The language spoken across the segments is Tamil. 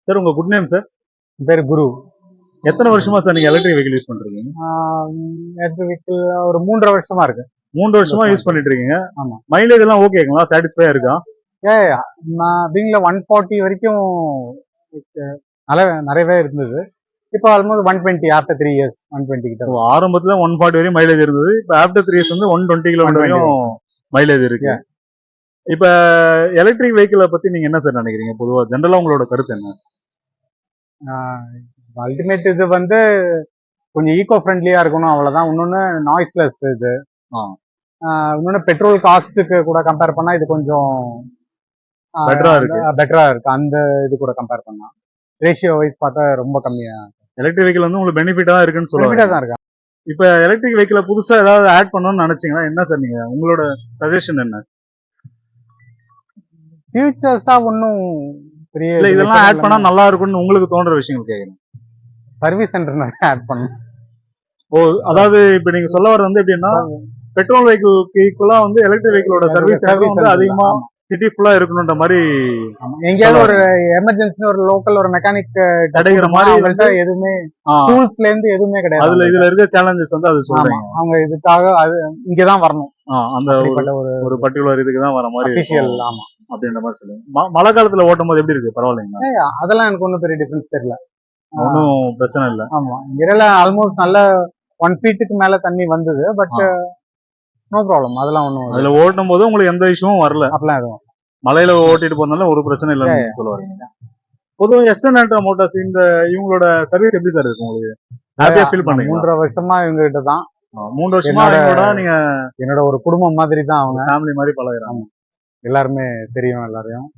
சார் உங்க குட் நேம் சார்? என் பேர் குரு. எத்தனை வருஷமா சார் நீங்க எலக்ட்ரிக் வெஹிக்கிள் யூஸ் பண்றீங்க? எலக்ட்ரிக் வெஹிக்கிள் ஒரு 3.5 வருஷமா இருக்கு. 3 வருஷமா யூஸ் பண்ணிட்டு இருக்கீங்க. ஆமா. மைலேஜ் எல்லாம் ஓகேங்களா? சாட்டிஸ்ஃபையா இருக்கா? நான் பீங்ல 140 வரைக்கும் நிறையவே இருந்தது. இப்போ ஆல்மோஸ்ட் 120 ஆஃப்டர் 3 இயர்ஸ் 120 கிட்ட. ஆரம்பத்துல 140 வரையும் மைலேஜ் இருந்தது. இப்போ ஆஃப்டர் 3 இயர்ஸ் வந்து 120 கிலோமீட்டர் வரையும் மைலேஜ் இருக்கு. இப்ப எலக்ட்ரிக் வெஹிக்கிளை பத்தி நீங்க என்ன சார் நினைக்கிறீங்க? பொதுவா ஜெனரலா உங்களோட கருத்து என்ன? அல்டிமேட் இது வந்து கொஞ்சம் ஈகோ ஃப்ரெண்ட்லியா இருக்கணும், அவ்வளவுதான். இன்னொன்னு நாய்ஸ்லெஸ் இது. இன்னொன்னு பெட்ரோல் காஸ்ட்டுக்கு கூட கம்பேர் பண்ணா இது கொஞ்சம் பெட்டரா இருக்கு. அந்த இது கூட கம்பேர் பண்ணா ரேஷியோ வைஸ் பார்த்தா ரொம்ப கம்மியா. எலக்ட்ரிக் வெஹிக்கிள் வந்து உங்களுக்கு பெனிஃபிட்டா தான் இருக்குன்னு சொல்லுவாங்க. இப்ப எலக்ட்ரிக் வெஹிக்கிளை புதுசா ஏதாவது ஆட் பண்ணணும்னு நினைச்சீங்கன்னா என்ன சார் நீங்க உங்களோட சஜஷன் என்ன? ஃபியூச்சர்ஸா ஒன்னும் பெரிய இல்ல இதெல்லாம் ஆட் பண்ணா நல்லா இருக்கும்னு உங்களுக்கு தோன்ற விஷயங்கள் கேக்குறேன். சர்வீஸ் சென்டர் ஆட் பண்ணணும். அதாவது இப்ப நீங்க சொல்ல வர வந்து எப்படின்னா பெட்ரோல் வெஹிக்கிளுக்கு ஈக்குவலா வந்து எலக்ட்ரிக் வெஹிக்கிளோட சர்வீஸ் வந்து அதிகமா சிட்டி ஃபுல்லா இருக்கணும்ன்ற மாதிரி. எங்கேயாவது ஒரு எமர்ஜென்சி ஒரு லோக்கல் ஒரு மெக்கானிக் கிடைக்கிற மாதிரி எதுவுமே டூல்ஸ்ல இருந்து எதுவுமே கிடையாது. அதுல இதுல இருக்க சேலஞ்சஸ் வந்து அது சொல்றாங்க. அவங்க இதுக்காக அது இங்கதான் வரணும். அந்த ஒரு பர்டிகுலர் இதுக்கு தான் வர மாதிரி அபிஷியல். ஆமா அப்படின்ற மாதிரி சொல்லுங்க. மழை காலத்துல ஓட்டும் போது எப்படி இருக்கு? பரவாயில்லைங்களா? அதெல்லாம் எனக்கு ஒன்றும் பெரிய டிஃபரன்ஸ் தெரியல. ஒன்னும் பிரச்சனை இல்லை. ஆமா இங்கெல்ல ஆல்மோஸ்ட் நல்ல 1 ஃபீட்டுக்கு மேல தண்ணி வந்தது. But no problem. அதெல்லாம் ஒன்றும் அதுல ஓட்டும் போது உங்களுக்கு எந்த இஷ்யூவும் வரல? அப்படிலாம் எதுவும் மலையில ஓட்டிட்டு போனாலும் ஒரு பிரச்சனை இல்லைன்னு சொல்லுவாங்க. பொதுவாக எஸ்என் ஆல்ட்ரா மோட்டார்ஸ் இந்த இவங்களோட சர்வீஸ் எப்படி சார் இருக்கு? உங்களுக்கு ஹாப்பியா ஃபீல் பண்ணீங்க? 3.5 வருஷமா இவங்க கிட்ட தான். 3 வருஷமா நீங்க என்னோட ஒரு குடும்பம் மாதிரி தான். அவங்க ஃபேமிலி மாதிரி பழகுறாங்க. எல்லாருமே தெரியும் எல்லாரையும்.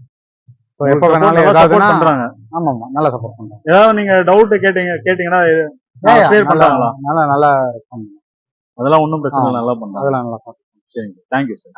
பண்றாங்க. ஆமா நல்லா சப்போர்ட் பண்றாங்க. ஏதாவது நீங்க டவுட் கேட்டீங்கன்னா கிளியர் பண்றாங்களா? நல்லா அதெல்லாம் ஒன்றும் பிரச்சனை இல்லை. நல்லா பண்றாங்க. அதெல்லாம் நல்லா. சரிங்க. Thank you sir.